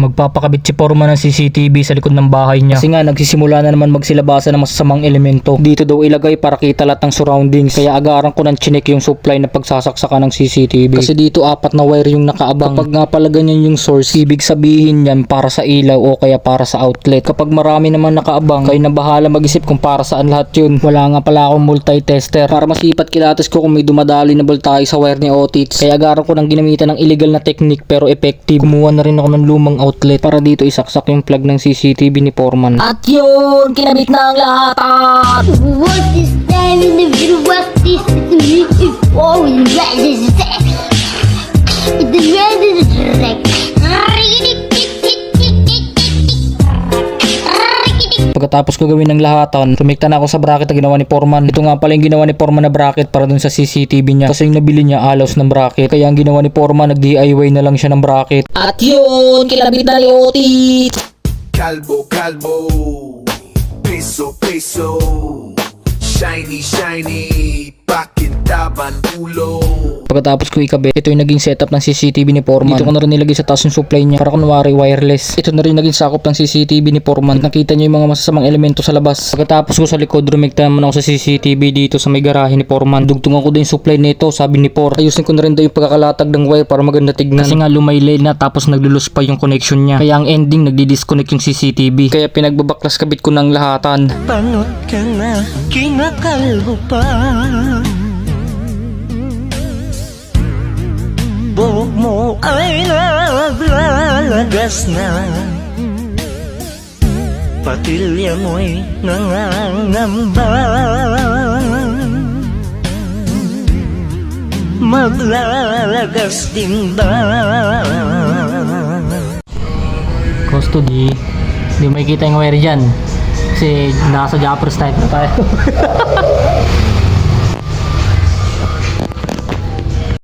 Magpapakabit si Foreman ng CCTV sa likod ng bahay niya. Kasi nga nagsisimula na naman magsilabasan ng masasamang elemento. Dito daw ilagay para kita lahat ng surroundings. Kaya agaran ko ng chinek yung supply na pagsasaksakan ng CCTV. Kasi dito 4 na wire yung nakaabang. Kapag nga pala ganyan yung source, ibig sabihin yan para sa ilaw o kaya para sa outlet. Kapag marami naman nakaabang, kayo na bahala mag-isip kung para saan lahat yun. Wala nga pala akong multi-tester. Para masipat kilates ko kung may dumadali na voltahe sa wire ni Otis. Kaya agaran ko ng ginamitan ng illegal na technique pero effective. Kumuha na rin ako ng lumang outlet para dito isaksak yung plug ng CCTV ni Foreman. At yun, kinabit na ang lahat. What is that in the video? What is it? Oh, it's Pagkatapos ko gawin ng lahatan, sumikta na ako sa bracket na ginawa ni Foreman. Ito nga pala yung ginawa ni Foreman na bracket para dun sa CCTV niya. Kasi yung nabili niya alaws ng bracket. Kaya ang ginawa ni Foreman, nag-DIY na lang siya ng bracket. At yun, kinabit na ni Otis. Calvo, calvo, peso, peso, shiny, shiny, pakintaban ulo. Pagkatapos ko ikabit, ito yung naging setup ng CCTV ni Foreman. Dito ko na rin nilagay sa taas yung supply niya para kunwari wireless. Ito na rin naging sakop ng CCTV ni Foreman. Nakita niyo yung mga masasamang elemento sa labas. Pagkatapos ko sa likod, rumikta naman ako sa CCTV dito sa may garahe ni Foreman. Dugtungan ko din yung supply nito, sabi ni Por. Ayusin ko na rin daw yung pagkakalatag ng wire para maganda tignan. Kasi nga lumaylay na tapos naglulus pa yung connection niya. Kaya ang ending, nagdi-disconnect yung CCTV. Kaya pinagbabaklas kabit ko ng lahatan. Panot ka na, kinakalbo pa. Buhok mo ay naglalagas na. Patilya mo'y nangangamba. Maglalagas din ba? Custody, hindi mo makikita yung wire dyan kasi nasa Japper type na tayo.